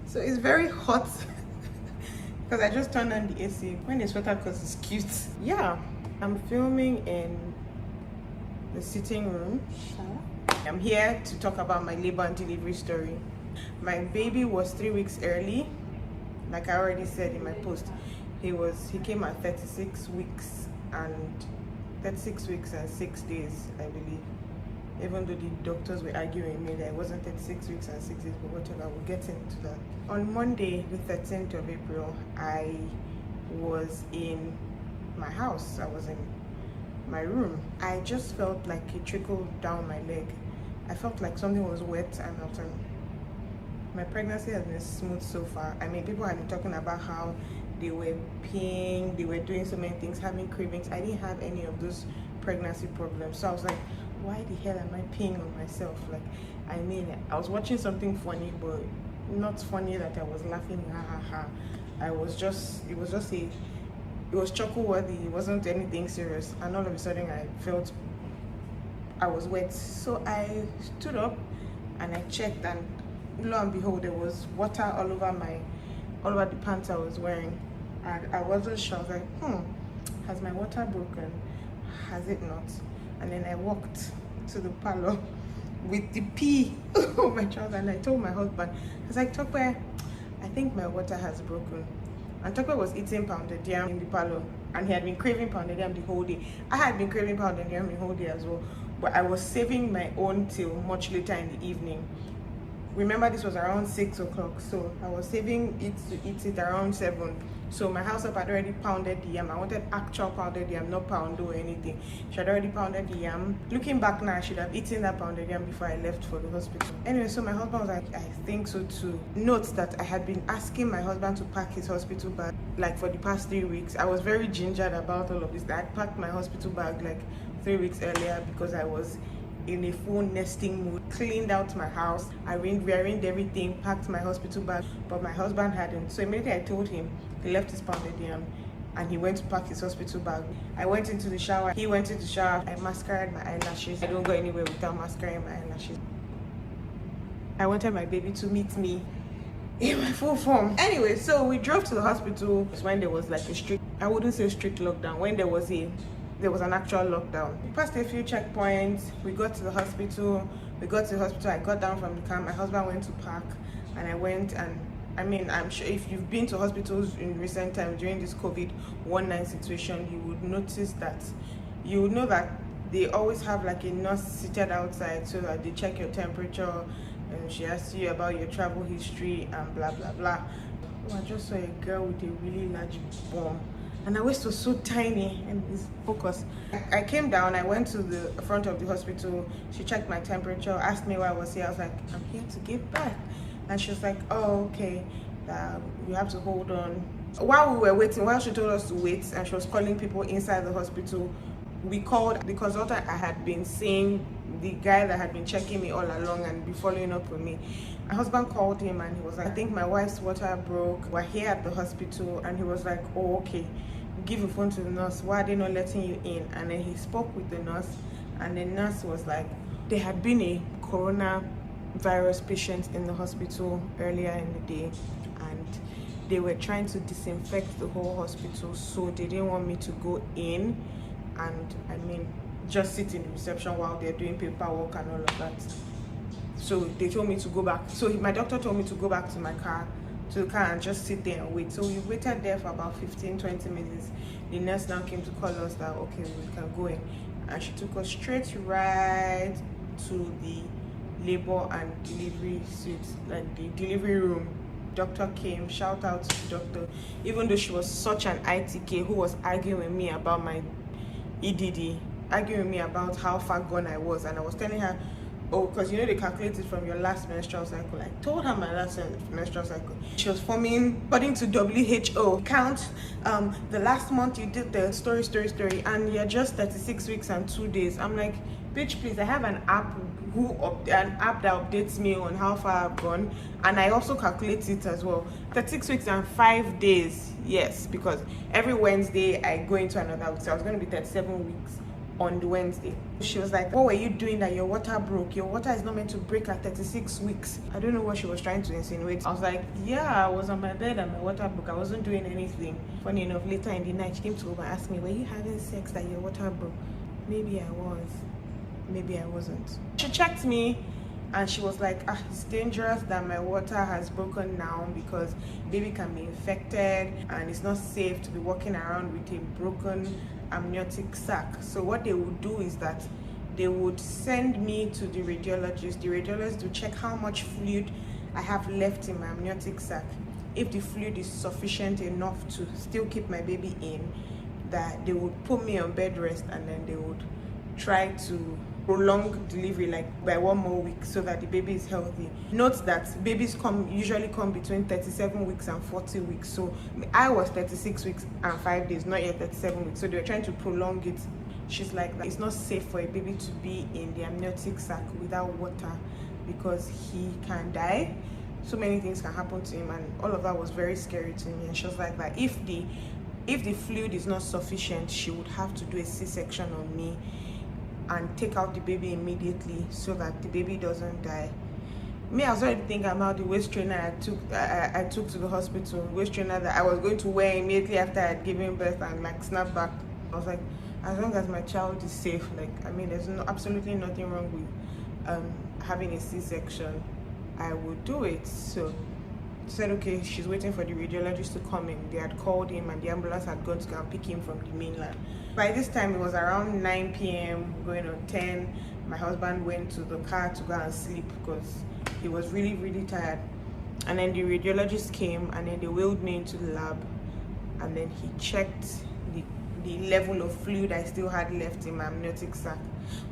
So it's very hot because I just turned on the AC. When it's sweater because it's cute. Yeah, I'm filming in the sitting room. I'm here to talk about my labor and delivery story. My baby was 3 weeks early. Like I already said in my post, he came at 36 weeks and 6 days, I believe. Even though the doctors were arguing me that it wasn't 36 weeks and 6 days, but whatever, we'll get into that. On Monday, the 13th of April, I was in my house. I was in my room. I just felt like it trickled down my leg. I felt like something was wet and my pregnancy has been smooth so far. I mean, people have been talking about how they were peeing, they were doing so many things, having cravings. I didn't have any of those pregnancy problems. So I was like, why the hell am I peeing on myself? Like, I mean, I was watching something funny, but not funny that I was laughing, ha ha ha. It was chuckle worthy. It wasn't anything serious. And all of a sudden I felt I was wet. So I stood up and I checked, and lo and behold, there was water all over the pants I was wearing. And I wasn't sure. I was like, has my water broken? Has it not? And then I walked to the parlor with the pee on my trousers, and I told my husband, I was like, Tope, I think my water has broken. And Tope was eating pounded yam in the parlor, and he had been craving pounded yam the whole day. I had been craving pounded yam the whole day as well, but I was saving my own till much later in the evening. Remember, this was around 6 o'clock, so I was saving it to eat it around 7. So my househelp had already pounded the yam. I wanted actual pounded yam, not pound or anything. She had already pounded the yam. Looking back now, I should have eaten that pounded yam before I left for the hospital. Anyway, so my husband was like, I think so too. Note that I had been asking my husband to pack his hospital bag like for the past 3 weeks. I was very gingered about all of this. I packed my hospital bag like 3 weeks earlier because I was in a full nesting mood. Cleaned out my house, rearranged everything, packed my hospital bag, but my husband hadn't. So immediately I told him, he left his pounded yam and he went to pack his hospital bag. I went into the shower, he went into the shower. I mascared my eyelashes. I don't go anywhere without mascaring my eyelashes. I wanted my baby to meet me in my full form. Anyway, so we drove to the hospital when there was like a strict, I wouldn't say strict lockdown, when there was an actual lockdown. We passed a few checkpoints. We got to the hospital. I got down from the car. My husband went to park, and I went. And I mean, I'm sure if you've been to hospitals in recent times during this COVID-19 situation, you would notice that, you would know that they always have like a nurse seated outside so that they check your temperature, and she asks you about your travel history and blah blah blah. Oh, I just saw a girl with a really large bum, and her waist was so tiny and it's focused. I came down, I went to the front of the hospital. She checked my temperature, asked me why I was here. I was like, I'm here to give birth. And she was like, oh, okay, you have to hold on. While we were waiting, while she told us to wait and she was calling people inside the hospital, we called the consultant I had been seeing, the guy that had been checking me all along and be following up with me. My husband called him and he was like, I think my wife's water broke. We're here at the hospital. And he was like, oh, okay, give the phone to the nurse. Why are they not letting you in? And then he spoke with the nurse, and the nurse was like, there had been a coronavirus patient in the hospital earlier in the day, and they were trying to disinfect the whole hospital, so they didn't want me to go in and, I mean, just sit in the reception while they're doing paperwork and all of that. So they told me to go back. So my doctor told me to go back to the car and just sit there and wait. So we waited there for about 15-20 minutes. The nurse now came to call us that, okay, we can go in. And she took us straight right to the labor and delivery suite, like the delivery room. Doctor came, shout out to the doctor. Even though she was such an ITK who was arguing with me about my EDD, arguing with me about how far gone I was, and I was telling her, oh, because you know they calculate it from your last menstrual cycle. I told her my last menstrual cycle. She was forming, according to WHO, count the last month you did the story, and you're just 36 weeks and 2 days. I'm like, bitch, please, I have an app that updates me on how far I've gone, and I also calculate it as well. 36 weeks and 5 days, yes, because every Wednesday I go into another week, so I was going to be 37 weeks on the Wednesday. She was like, what were you doing that your water broke? Your water is not meant to break at 36 weeks. I don't know what she was trying to insinuate. I was like, yeah, I was on my bed and my water broke. I wasn't doing anything. Funny enough, later in the night, she came to over and asked me, were you having sex that your water broke? Maybe I was. Maybe I wasn't. She checked me and she was like, it's dangerous that my water has broken now because baby can be infected and it's not safe to be walking around with a broken amniotic sac. So what they would do is that they would send me to the radiologist. The radiologist will check how much fluid I have left in my amniotic sac. If the fluid is sufficient enough to still keep my baby in, that they would put me on bed rest and then they would try to prolong delivery like by 1 more week so that the baby is healthy. Note that babies usually come between 37 weeks and 40 weeks. So I was 36 weeks and 5 days, not yet 37 weeks. So they were trying to prolong it. She's like, it's not safe for a baby to be in the amniotic sac without water because he can die. So many things can happen to him, and all of that was very scary to me. And she was like that if the fluid is not sufficient, she would have to do a C-section on me and take out the baby immediately so that the baby doesn't die. Me, I was already thinking about the waist trainer I took to the hospital, waist trainer that I was going to wear immediately after I had given birth and like snap back. I was like, as long as my child is safe, like, I mean, there's absolutely nothing wrong with having a C-section, I would do it. So said, okay, she's waiting for the radiologist to come in. They had called him and the ambulance had gone to go and pick him from the mainland. By this time, it was around 9 p.m, going on 10. My husband went to the car to go and sleep because he was really, really tired. And then the radiologist came and then they wheeled me into the lab. And then he checked the level of fluid I still had left in my amniotic sac.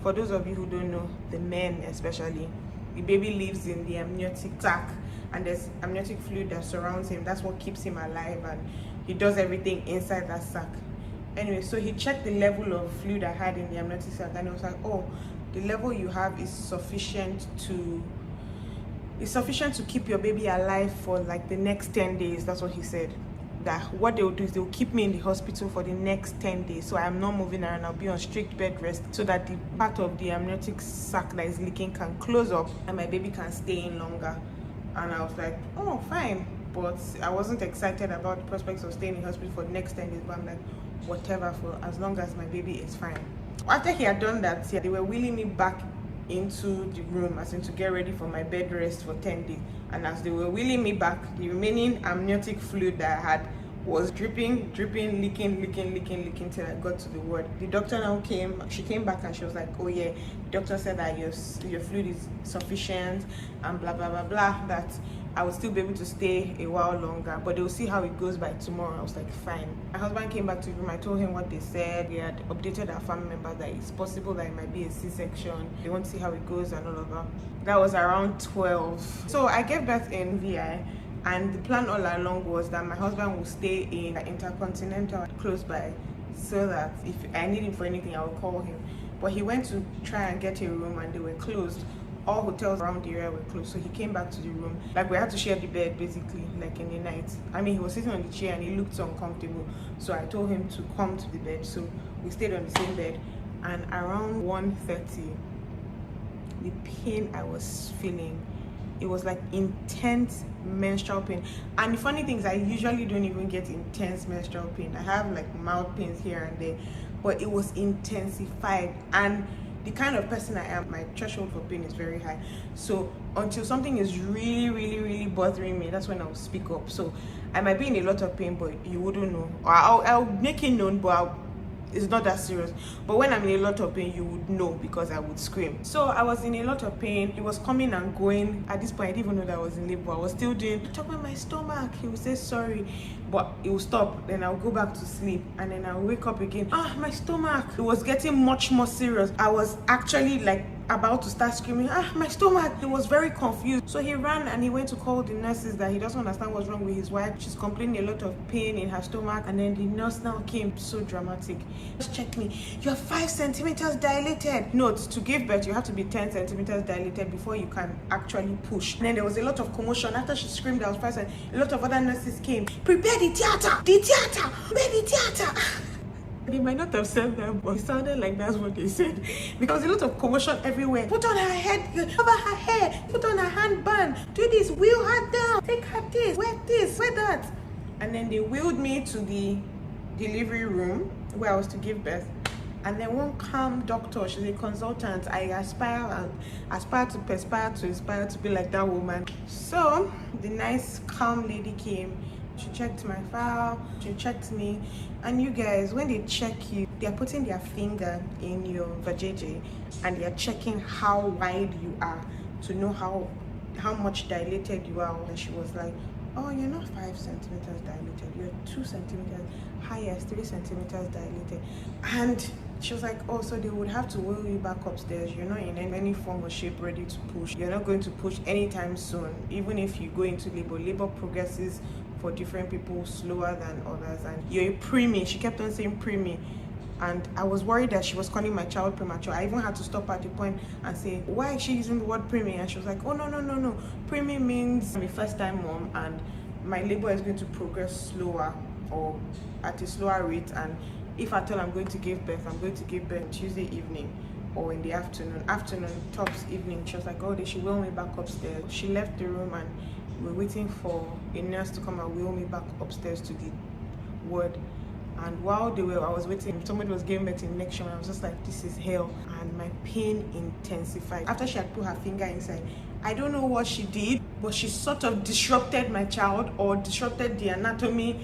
For those of you who don't know, the men especially, the baby lives in the amniotic sac and there's amniotic fluid that surrounds him. That's what keeps him alive, and he does everything inside that sac. Anyway, so he checked the level of fluid I had in the amniotic sac and he was like, oh, the level you have is sufficient to keep your baby alive for like the next 10 days. That's what he said. That what they will do is they will keep me in the hospital for the next 10 days. So I am not moving around. I'll be on strict bed rest so that the part of the amniotic sac that is leaking can close up and my baby can stay in longer. And I was like, oh, fine. But I wasn't excited about the prospects of staying in the hospital for the next 10 days. But I'm like, whatever, for as long as my baby is fine. After he had done that, they were wheeling me back into the room, as in to get ready for my bed rest for 10 days. And as they were wheeling me back, the remaining amniotic fluid that I had was dripping, leaking till I got to the ward. The doctor now came, she came back and she was like, oh yeah, the doctor said that your fluid is sufficient and blah, blah, blah, blah, that I would still be able to stay a while longer, but they'll see how it goes by tomorrow. I was like, fine. My husband came back to the room. I told him what they said. They had updated our family member that it's possible that it might be a C-section. They want to see how it goes and all of that. That was around 12. So I gave birth in VI, and the plan all along was that my husband would stay in Intercontinental close by, so that if I need him for anything, I would call him. But he went to try and get a room and they were closed. All hotels around the area were closed, so he came back to the room. Like, we had to share the bed basically, like in the night. I mean, he was sitting on the chair and he looked so uncomfortable, so I told him to come to the bed. So we stayed on the same bed, and around 1:30, the pain I was feeling, it was like intense menstrual pain. And the funny thing is, I usually don't even get intense menstrual pain. I have like mild pains here and there, but it was intensified. And the kind of person I am, my threshold for pain is very high. So until something is really bothering me, that's when I'll speak up. So I might be in a lot of pain, but you wouldn't know. Or I'll make it known, but it's not that serious. But when I'm in a lot of pain, you would know because I would scream. So I was in a lot of pain. It was coming and going. At this point, I didn't even know that I was in labor. I was still doing top of my stomach. He would say sorry, but it would stop. Then I'll go back to sleep, and then I'll wake up again. My stomach. It was getting much more serious. I was actually like about to start screaming, my stomach. He was very confused. So he ran and he went to call the nurses that he doesn't understand what's wrong with his wife. She's complaining a lot of pain in her stomach. And then the nurse now came, so dramatic. Just check me. You're 5 centimeters dilated. Note, to give birth, you have to be 10 centimeters dilated before you can actually push. And then there was a lot of commotion. After she screamed, I was 5 centimeters. A lot of other nurses came. Prepare the theater! The theater! Prepare the theater! They might not have said that, but it sounded like that's what they said. Because a lot of commotion everywhere. Put on her head, cover her hair, put on her handband, do this, wheel her down, take her this, wear that. And then they wheeled me to the delivery room where I was to give birth. And then one calm doctor, she's a consultant. I aspire to be like that woman. So the nice calm lady came. She checked my file, she checked me. And you guys, when they check you, they're putting their finger in your vajayjay and they're checking how wide you are to know how much dilated you are. And she was like, oh, you're not 5 centimeters dilated, you're 2 centimeters, highest 3 centimeters dilated. And she was like, oh, so they would have to wheel you back upstairs. You're not in any form or shape ready to push. You're not going to push anytime soon. Even if you go into labor progresses for different people slower than others. And you're a preemie. She kept on saying preemie. And I was worried that she was calling my child premature. I even had to stop at the point and say, why is she using the word preemie? And she was like, oh, no. Preemie means I'm a first-time mom and my labor is going to progress slower or at a slower rate. And if at all I'm going to give birth, I'm going to give birth Tuesday evening or in the afternoon tops evening. She was like, oh, they should wheel me back upstairs. She left the room and we're waiting for a nurse to come and wheel me back upstairs to the ward. And while I was waiting, somebody was giving birth in the next room. I was just like, this is hell. And my pain intensified. After she had put her finger inside, I don't know what she did, but she sort of disrupted my child or disrupted the anatomy,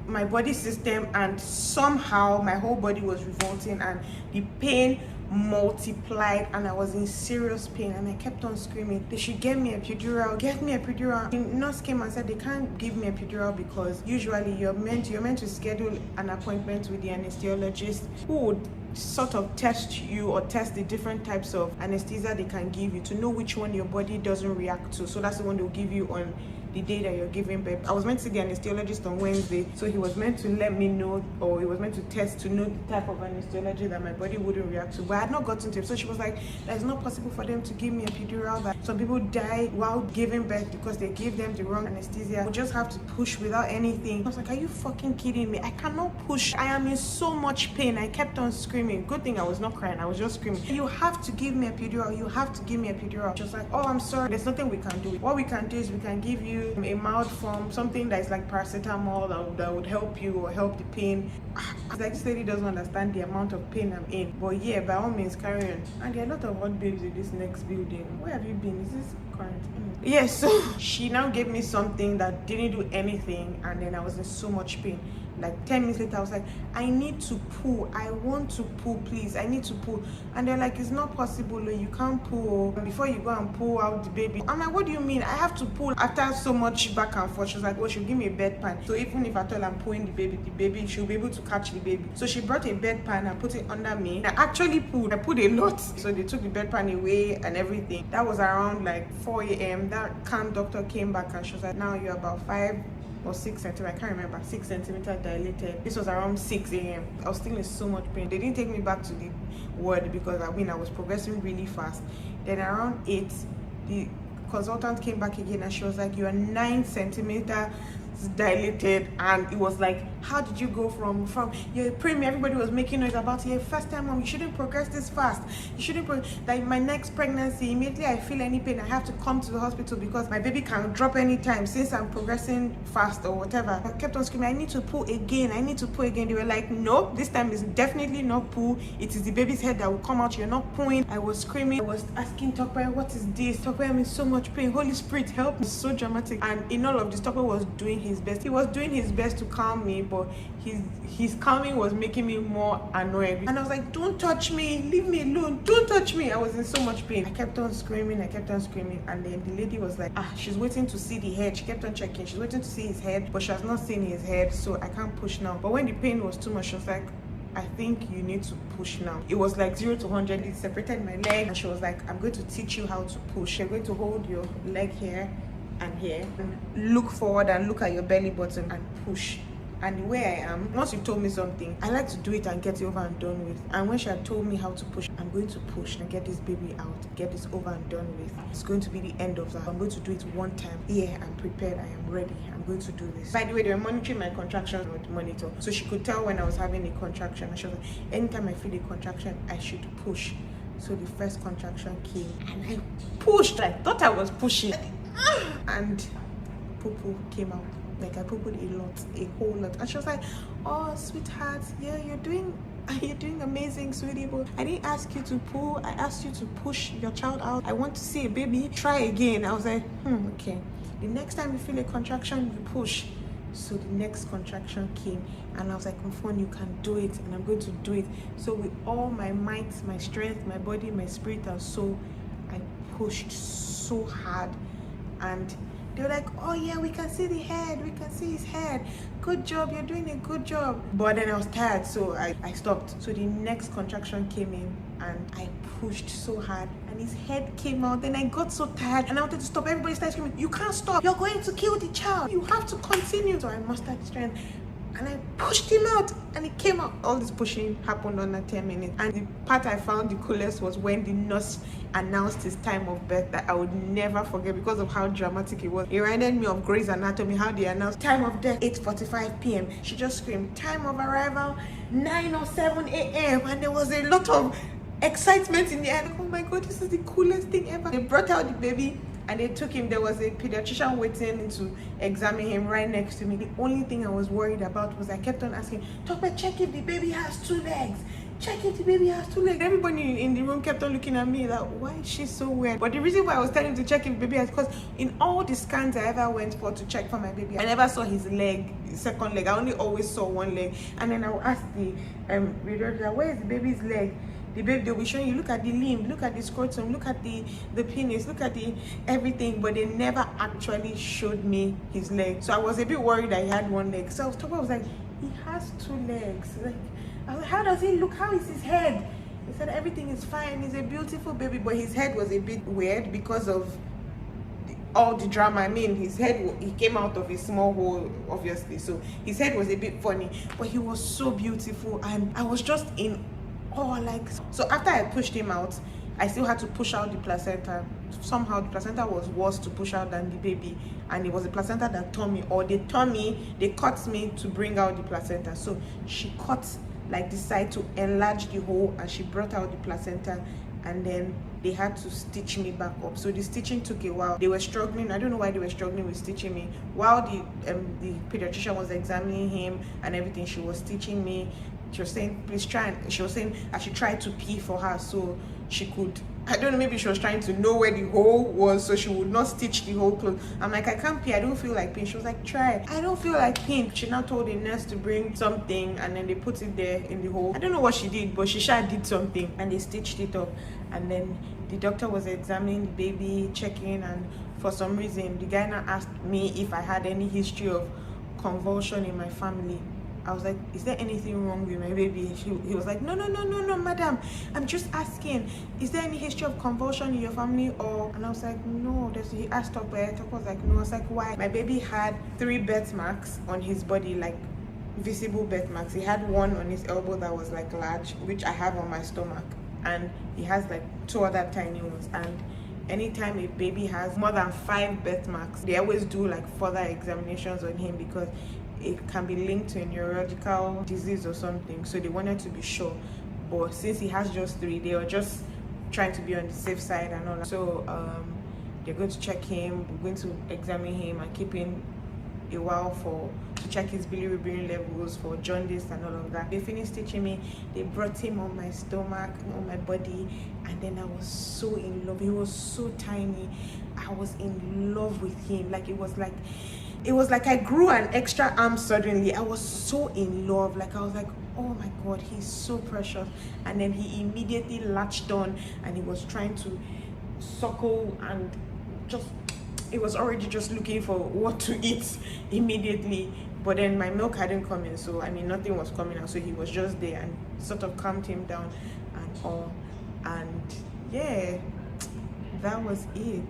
my body system, and somehow my whole body was revolting and the pain multiplied and I was in serious pain and I kept on screaming, they should get me a epidural. The nurse came and said they can't give me a epidural because usually you're meant to schedule an appointment with the anesthesiologist who would sort of test you or test the different types of anesthesia they can give you to know which one your body doesn't react to. So that's the one they'll give you on the day that you're giving birth. I was meant to see the anesthesiologist on Wednesday, so he was meant to let me know, or he was meant to test to know the type of anesthesiology that my body wouldn't react to, but I had not gotten to him. So she was like, that it's not possible for them to give me a epidural, that some people die while giving birth because they gave them the wrong anesthesia. We just have to push without anything. I was like, are you fucking kidding me? I cannot push. I am in so much pain. I kept on screaming. Good thing I was not crying, I was just screaming. You have to give me a epidural, you have to give me a epidural. She was like, oh, I'm sorry, there's nothing we can do. What we can do is we can give you a mild form, something that is like paracetamol that would help you or help the pain. Like, this lady doesn't understand the amount of pain I'm in. But yeah, by all means, carry on. And there are a lot of hot babes in this next building. Where have you been? Is this current? Yes, so she now gave me something that didn't do anything and then I was in so much pain. Like 10 minutes later, I was like, I need to poo. I want to poo, please. I need to poo. And they're like, it's not possible. You can't poo before you go and poo out the baby. I'm like, what do you mean? I have to poo. After so much back and forth, she was like, oh, she'll give me a bedpan. So even if at all I'm pooing the baby, she'll be able to catch the baby. So she brought a bedpan and put it under me. I actually pooed. I pooed a lot. So they took the bedpan away and everything. That was around like 4 a.m. That calm doctor came back and she was like, now you're about 5 or 6 centimeters, I can't remember, 6 centimeters dilated. This was around 6 a.m. I was still in so much pain. They didn't take me back to the ward because I was progressing really fast. Then around 8, the consultant came back again and she was like, you are 9 centimeters dilated. And it was like, how did you go from you're a preemie, everybody was making noise about you're a first time mom, you shouldn't progress this fast, you shouldn't like my next pregnancy, immediately I feel any pain I have to come to the hospital because my baby can drop anytime since I'm progressing fast or whatever. I kept on screaming, I need to poo again. They were like, no, this time is definitely not poo, it is the baby's head that will come out, you're not pooing. I was screaming, I was asking Tokwe, what is this? Tokwe, I'm in so much pain, Holy Spirit help me. So dramatic. And in all of this, Tokwe was doing his best. He was doing his best to calm me, but his calming was making me more annoyed. And I was like, don't touch me, leave me alone, don't touch me. I was in so much pain. I kept on screaming, and then the lady was like, she's waiting to see the head. She kept on checking, she's waiting to see his head, but she has not seen his head, so I can't push now. But when the pain was too much, she was like, I think you need to push now. It was like 0 to 100. It separated my leg and she was like, I'm going to teach you how to push. You're going to hold your leg here and here and look forward and look at your belly button and push. And the way I am, once you told me something, I like to do it and get it over and done with. And when she had told me how to push, I'm going to push and get this baby out, get this over and done with. It's going to be the end of that. I'm going to do it one time. Yeah, I'm prepared, I am ready, I'm going to do this. By the way, they were monitoring my contractions with the monitor, so she could tell when I was having a contraction. And she was like, anytime I feel a contraction, I should push. So the first contraction came and I pushed. I thought I was pushing, and poo-poo came out. Like I pooed a whole lot. And she was like, oh sweetheart, yeah, you're doing amazing, sweetie, but I didn't ask you to poo, I asked you to push your child out. I want to see a baby, try again. I was like, okay, the next time you feel a contraction, you push. So the next contraction came and I was like, Mfon, you can do it, and I'm going to do it. So with all my might, my strength, my body, my spirit and soul, I pushed so hard. And they were like, oh yeah, we can see the head, we can see his head, good job, you're doing a good job. But then I was tired, so I stopped. So the next contraction came in and I pushed so hard and his head came out. Then I got so tired and I wanted to stop. Everybody started screaming, you can't stop, you're going to kill the child, you have to continue. So I mustered strength and I pushed him out and it came out. All this pushing happened under 10 minutes. And the part I found the coolest was when the nurse announced his time of birth, that I would never forget because of how dramatic it was. It reminded me of Grey's Anatomy, how they announced time of death 8:45 p.m. She just screamed time of arrival 9:07 a.m. and there was a lot of excitement in the air. Oh my god, this is the coolest thing ever. They brought out the baby and they took him. There was a pediatrician waiting to examine him right next to me. The only thing I was worried about was I kept on asking, doctor, check if the baby has 2 legs. Check if the baby has 2 legs. Everybody in the room kept on looking at me like, why is she so weird? But the reason why I was telling him to check if the baby has, because in all the scans I ever went for to check for my baby, I never saw his leg, second leg. I only always saw one leg. And then I would ask the radiologist, where is the baby's leg? The baby, they'll be showing you, look at the limb, look at the scrotum, look at the penis, look at the everything, but they never actually showed me his leg. So I was a bit worried that he had 1 leg. So I was like, he has 2 legs. Like, I was like, how does he look? How is his head? He said everything is fine. He's a beautiful baby, but his head was a bit weird because of all the drama. I mean, his head, he came out of a small hole, obviously, so his head was a bit funny, but he was so beautiful, and I was just in awe. Like, so after I pushed him out, I still had to push out the placenta. Somehow the placenta was worse to push out than the baby, and it was the placenta that tore me, or they cut me to bring out the placenta. So she cut like decide to enlarge the hole, and she brought out the placenta, and then they had to stitch me back up. So the stitching took a while. They were struggling. I don't know why they were struggling with stitching me. While the pediatrician was examining him and everything, she was stitching me. She was saying, please try, and she was saying I should try to pee for her so she could, I don't know, maybe she was trying to know where the hole was so she would not stitch the hole closed. I'm like, I can't pee, I don't feel like peeing. She was like, try. I don't feel like peeing. She now told the nurse to bring something, and then they put it there in the hole. I don't know what she did, but she sure did something, and they stitched it up. And then the doctor was examining the baby, checking, and for some reason the guy now asked me if I had any history of convulsion in my family. I was like, is there anything wrong with my baby? He was like, no, madam, I'm just asking, is there any history of convulsion in your family? Or, and I was like, no. He asked her, but I was like, no. I was like, why? My baby had 3 birthmarks on his body, like visible birthmarks. He had one on his elbow that was like large, which I have on my stomach, and he has like 2 other tiny ones. And anytime a baby has more than 5 birthmarks, they always do like further examinations on him because it can be linked to a neurological disease or something. So they wanted to be sure, but since he has just 3, they were just trying to be on the safe side and all that. So they're going to check him, we're going to examine him and keep him a while to check his bilirubin levels for jaundice and all of that. They finished stitching me, they brought him on my stomach, on my body, and then I was so in love. He was so tiny. I was in love with him. Like it was like I grew an extra arm suddenly. I was so in love. Like I was like, oh my god, he's so precious. And then he immediately latched on and he was trying to suckle, and it was already just looking for what to eat immediately. But then my milk hadn't come in, so I mean nothing was coming out, so he was just there, and sort of calmed him down and all. And yeah, that was it.